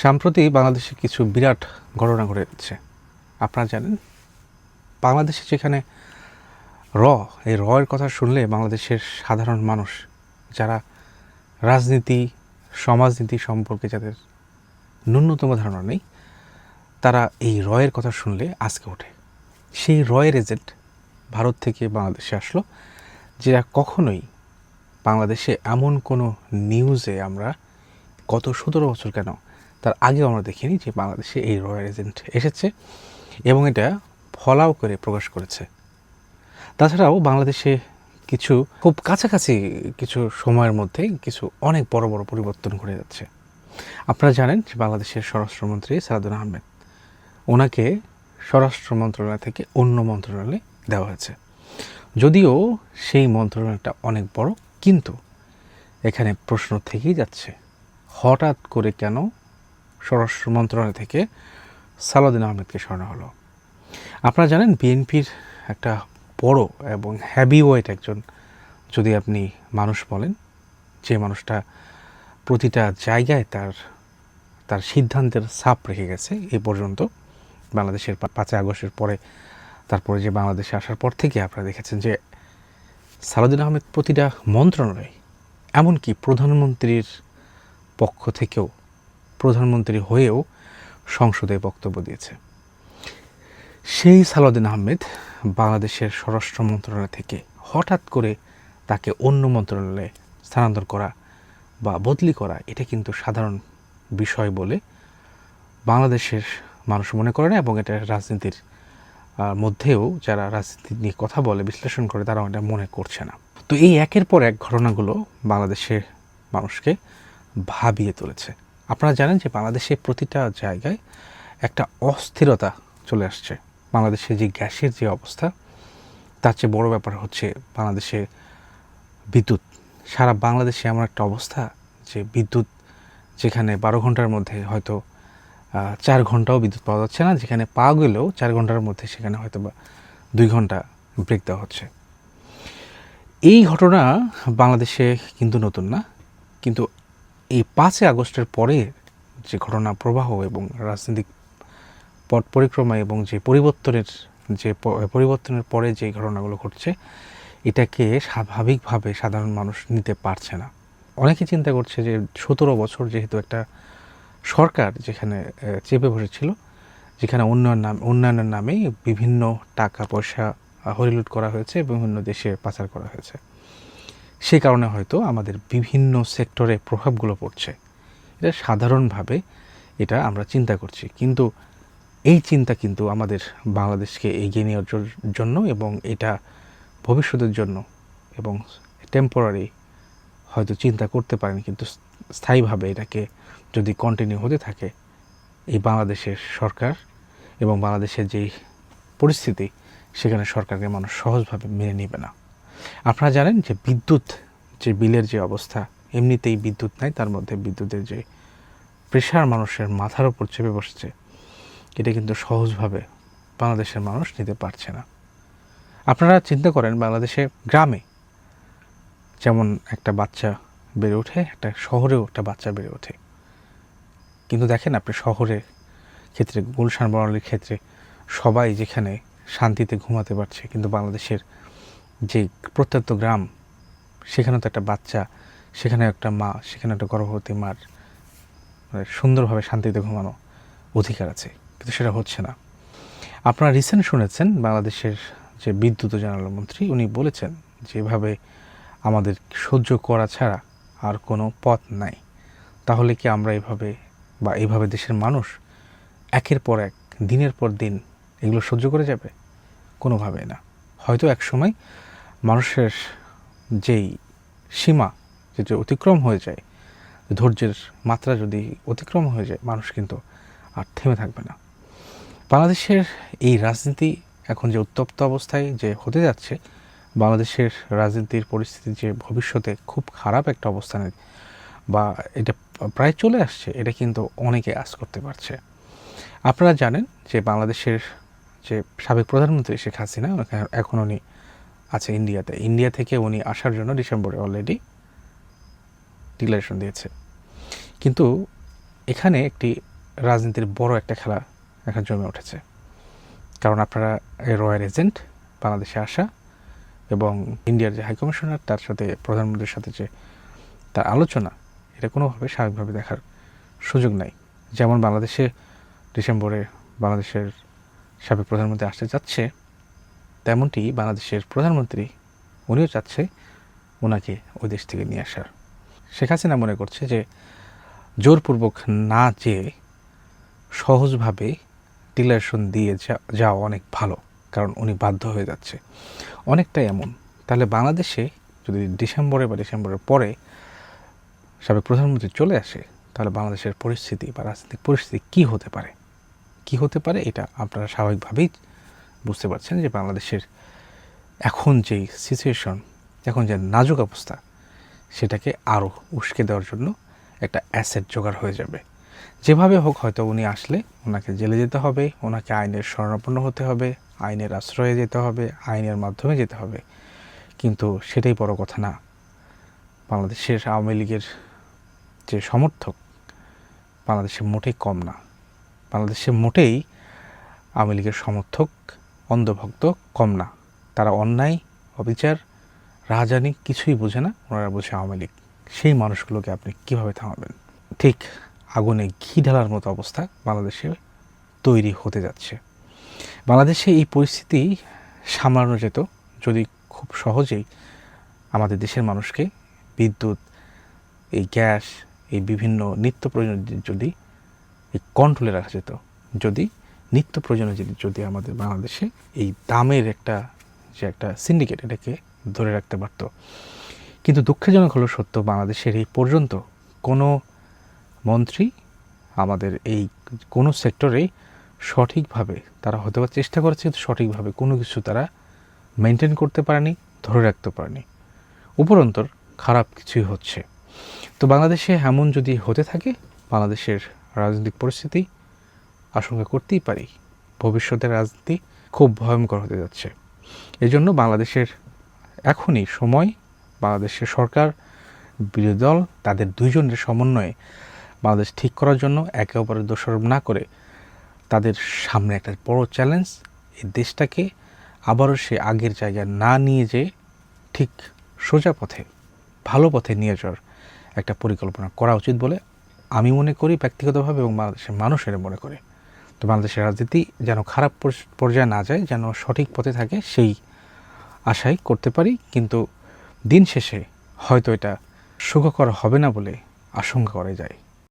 সম্প্রতি বাংলাদেশে কিছু বিরাট ঘটনা ঘটে যাচ্ছে। আপনারা জানেন, বাংলাদেশে যেখানে এই এর কথা শুনলে বাংলাদেশের সাধারণ মানুষ যারা রাজনীতি সমাজনীতি সম্পর্কে যাদের ন্যূনতম ধারণা নেই, তারা এই এর কথা শুনলে আজকে ওঠে। সেই এর এজেন্ট ভারত থেকে বাংলাদেশে আসলো, যেটা কখনোই বাংলাদেশে এমন কোনো নিউজে আমরা গত 17 বছর কেন তার আগেও আমরা দেখিনি যে বাংলাদেশে এই এর এজেন্ট এসেছে এবং এটা ফলাও করে প্রকাশ করেছে। তাছাড়াও বাংলাদেশে কিছু খুব কাছাকাছি কিছু সময়ের মধ্যে কিছু অনেক বড় বড় পরিবর্তন ঘটে যাচ্ছে। আপনারা জানেন যে বাংলাদেশের স্বরাষ্ট্রমন্ত্রী সালাউদ্দিন আহমেদ, ওনাকে স্বরাষ্ট্র মন্ত্রণালয় থেকে অন্য মন্ত্রণালয়ে দেওয়া হয়েছে। যদিও সেই মন্ত্রণালয়টা অনেক বড়, কিন্তু এখানে প্রশ্ন থেকেই যাচ্ছে, হঠাৎ করে কেন স্বরাষ্ট্র মন্ত্রণালয় থেকে সালাউদ্দিন আহমেদকে সরানো হলো। আপনারা জানেন, বিএনপির একটা বড় এবং হ্যাভি ওয়েট একজন যদি আপনি মানুষ বলেন, যে মানুষটা প্রতিটা জায়গায় তার সিদ্ধান্তের ছাপ রেখে গেছে এ পর্যন্ত, বাংলাদেশের 5 আগস্টের পরে, তারপরে যে বাংলাদেশে আসার পর থেকে আপনারা দেখেছেন যে সালাউদ্দিন আহমেদ প্রতিটা মন্ত্রণালয়, এমনকি প্রধানমন্ত্রীর পক্ষ থেকেও, প্রধানমন্ত্রী হয়েও সংসদে বক্তব্য দিয়েছে। সেই সালাউদ্দিন আহমেদ বাংলাদেশের স্বরাষ্ট্র মন্ত্রণালয় থেকে হঠাৎ করে তাকে অন্য মন্ত্রণালয়ে স্থানান্তর করা বা বদলি করা, এটা কিন্তু সাধারণ বিষয় বলে বাংলাদেশের মানুষ মনে করে না, এবং এটা রাজনীতির মধ্যেও যারা রাজনীতি নিয়ে কথা বলে, বিশ্লেষণ করে, তারা এটা মনে করছে না। তো এই একের পর এক ঘটনাগুলো বাংলাদেশের মানুষকে ভাবিয়ে তুলেছে। আপনারা জানেন যে বাংলাদেশে প্রতিটা জায়গায় একটা অস্থিরতা চলে আসছে। বাংলাদেশে যে গ্যাসের যে অবস্থা, তার চেয়ে বড় ব্যাপার হচ্ছে বাংলাদেশে বিদ্যুৎ। সারা বাংলাদেশে এমন একটা অবস্থা যে বিদ্যুৎ, যেখানে 12 ঘন্টার মধ্যে হয়তো 4 ঘন্টাও বিদ্যুৎ পাওয়া যাচ্ছে না, যেখানে পাওয়া গেলেও 4 ঘন্টার মধ্যে সেখানে হয়তো বা 2 ঘন্টা ব্রেক দেওয়া হচ্ছে। এই ঘটনা বাংলাদেশে কিন্তু নতুন না, কিন্তু এই 5 আগস্টের পরে যে ঘটনা প্রবাহ এবং রাজনৈতিক পট পরিক্রমা এবং যে পরিবর্তনের পরে যে ঘটনাগুলো ঘটছে, এটাকে স্বাভাবিকভাবে সাধারণ মানুষ নিতে পারছে না। অনেকে চিন্তা করছে যে 17 বছর যেহেতু একটা সরকার যেখানে চেপে বসেছিল, যেখানে উন্নয়নের নামে বিভিন্ন টাকা পয়সা হরিলুট করা হয়েছে, বিভিন্ন দেশে পাচার করা হয়েছে, সেই কারণে হয়তো আমাদের বিভিন্ন সেক্টরে প্রভাবগুলো পড়ছে। এটা সাধারণভাবে এটা আমরা চিন্তা করছি, কিন্তু এই চিন্তা কিন্তু আমাদের বাংলাদেশকে এগিয়ে নেওয়ার জন্য এবং এটা ভবিষ্যতের জন্য এবং টেম্পোরারি হয়তো চিন্তা করতে পারেন, কিন্তু স্থায়ীভাবে এটাকে যদি কন্টিনিউ হতে থাকে, এই বাংলাদেশের সরকার এবং বাংলাদেশের যেই পরিস্থিতি, সেখানে সরকারকে মানুষ সহজভাবে মেনে নেবে না। আপনারা জানেন যে বিদ্যুৎ যে বিলের যে অবস্থা, এমনিতেই বিদ্যুৎ নাই, তার মধ্যে বিদ্যুতের যে প্রেশার মানুষের মাথার উপর চেপে বসছে, এটা কিন্তু সহজভাবে বাংলাদেশের মানুষ নিতে পারছে না। আপনারা চিন্তা করেন, বাংলাদেশে গ্রামে যেমন একটা বাচ্চা বেড়ে ওঠে, একটা শহরেও একটা বাচ্চা বেড়ে ওঠে, কিন্তু দেখেন আপনি শহরের ক্ষেত্রে, গুলশান বর্ণালীর ক্ষেত্রে সবাই যেখানে শান্তিতে ঘুমাতে পারছে, কিন্তু বাংলাদেশের যে প্রত্যন্ত গ্রাম, সেখানে তো একটা বাচ্চা, সেখানে একটা মা, সেখানে একটা গর্ভবতী মার সুন্দরভাবে শান্তিতে ঘুমানো অধিকার আছে, কিন্তু সেটা হচ্ছে না। আপনারা রিসেন্ট শুনেছেন বাংলাদেশের যে বিদ্যুৎ ও জ্বালানি মন্ত্রী, উনি বলেছেন যেভাবে আমাদের সহ্য করা ছাড়া আর কোনো পথ নাই। তাহলে কি আমরা এইভাবে দেশের মানুষ একের পর এক, দিনের পর দিন এগুলো সহ্য করে যাবে? কোনোভাবে না। হয়তো এক সময় মানুষের যেই সীমা যেটা অতিক্রম হয়ে যায়, ধৈর্যের মাত্রা যদি অতিক্রম হয়ে যায়, মানুষ কিন্তু আর থেমে থাকবে না। বাংলাদেশের এই রাজনীতি এখন যে উত্তপ্ত অবস্থায় যে হতে যাচ্ছে, বাংলাদেশের রাজনীতির পরিস্থিতি যে ভবিষ্যতে খুব খারাপ একটা অবস্থানে বা এটা প্রায় চলে আসছে, এটা কিন্তু অনেকে আঁচ করতে পারছে। আপনারা জানেন যে বাংলাদেশের যে সাবেক প্রধানমন্ত্রী শেখ হাসিনা, এখন উনি আছে ইন্ডিয়াতে। ইন্ডিয়া থেকে উনি আসার জন্য ডিসেম্বরে অলরেডি ডিক্লারেশন দিয়েছে, কিন্তু এখানে একটি রাজনীতির বড় একটা খেলা এখন জমে উঠেছে। কারণ আপনারা এই রয়ের এজেন্ট, বাংলাদেশে আসা এবং ইন্ডিয়ার যে হাইকমিশনার তার সাথে প্রধানমন্ত্রীর সাথে যে তার আলোচনা, এটা কোনোভাবে স্বাভাবিকভাবে দেখার সুযোগ নাই। যেমন বাংলাদেশে ডিসেম্বরে বাংলাদেশের সাবেক প্রধানমন্ত্রী আসতে যাচ্ছে, তেমনটি বাংলাদেশের প্রধানমন্ত্রী উনিও চাচ্ছে ওনাকে ওই দেশ থেকে নিয়ে আসার। শেখ হাসিনা মনে করছে যে জোরপূর্বক না যেয়ে সহজভাবে ডিক্লারেশন দিয়ে যাওয়া অনেক ভালো, কারণ উনি বাধ্য হয়ে যাচ্ছে। অনেকটাই এমন। তাহলে বাংলাদেশে যদি ডিসেম্বরে বা ডিসেম্বরের পরে সাবেক প্রধানমন্ত্রী চলে আসে, তাহলে বাংলাদেশের পরিস্থিতি বা রাজনৈতিক পরিস্থিতি কী হতে পারে এটা আপনারা স্বাভাবিকভাবেই বুঝতে পারছেন যে বাংলাদেশের এখন যেই সিচুয়েশন, এখন যে নাজুক অবস্থা, সেটাকে আরও উস্কে দেওয়ার জন্য একটা অ্যাসেট জোগাড় হয়ে যাবে। যেভাবে হোক হয়তো উনি আসলে ওনাকে জেলে যেতে হবে, ওনাকে আইনের শরণাপন্ন হতে হবে, আইনের আশ্রয়ে যেতে হবে, আইনের মাধ্যমে যেতে হবে, কিন্তু সেটাই বড় কথা না। বাংলাদেশের আওয়ামী লীগের যে সমর্থক বাংলাদেশে মোটেই কম না। বাংলাদেশে মোটেই আওয়ামী লীগের সমর্থক অন্ধভক্ত কম না। তারা অন্যায়, অবিচার, রাহাজানি কিছুই বোঝে না, ওনারা বোঝে আওয়ামী লীগ। সেই মানুষগুলোকে আপনি কীভাবে থামাবেন? ঠিক আগুনে ঘি ঢালার মতো অবস্থা বাংলাদেশে তৈরি হতে যাচ্ছে। বাংলাদেশে এই পরিস্থিতি সামলানো যেত যদি খুব সহজেই আমাদের দেশের মানুষকে বিদ্যুৎ, এই গ্যাস, এই বিভিন্ন নিত্য প্রয়োজনীয় যদি এই কন্ট্রোলে রাখা যেত, যদি নিত্য প্রয়োজনীয় যদি আমাদের বাংলাদেশে এই দামের একটা সিন্ডিকেট এটাকে ধরে রাখতে পারত। কিন্তু দুঃখজনক হলো সত্য, বাংলাদেশের এই পর্যন্ত কোনো মন্ত্রী আমাদের এই কোনো সেক্টরেই সঠিকভাবে তারা হতে চেষ্টা করেছে, কিন্তু সঠিকভাবে কোনো কিছু তারা মেনটেন করতে পারেনি, ধরে রাখতে পারেনি। উপরন্তর খারাপ কিছুই হচ্ছে। তো বাংলাদেশে এমন যদি হতে থাকে, বাংলাদেশের রাজনৈতিক পরিস্থিতি আশঙ্কা করতেই পারি ভবিষ্যতের রাজনীতি খুব ভয়ঙ্কর হতে যাচ্ছে। এই জন্য বাংলাদেশের এখনই সময়, বাংলাদেশের সরকার, বিরোধী দল তাদের দুইজনের সমন্বয়ে বাংলাদেশ ঠিক করার জন্য একে অপরের দোষারোপ না করে তাদের সামনে একটা বড় চ্যালেঞ্জ, এই দেশটাকে আবারও সে আগের জায়গায় না নিয়ে যেয়ে ঠিক সোজা পথে, ভালো পথে নিয়ে যাওয়ার একটা পরিকল্পনা করা উচিত বলে আমি মনে করি ব্যক্তিগতভাবে, এবং বাংলাদেশের মানুষেরা মনে করে। তো বাংলাদেশের রাজনীতি যেন খারাপ পর্যায়ে না যায়, যেন সঠিক পথে থাকে, সেই আশাই করতে পারি। কিন্তু দিন শেষে হয়তো এটা সুখকর হবে না বলে আশঙ্কা করা যায়।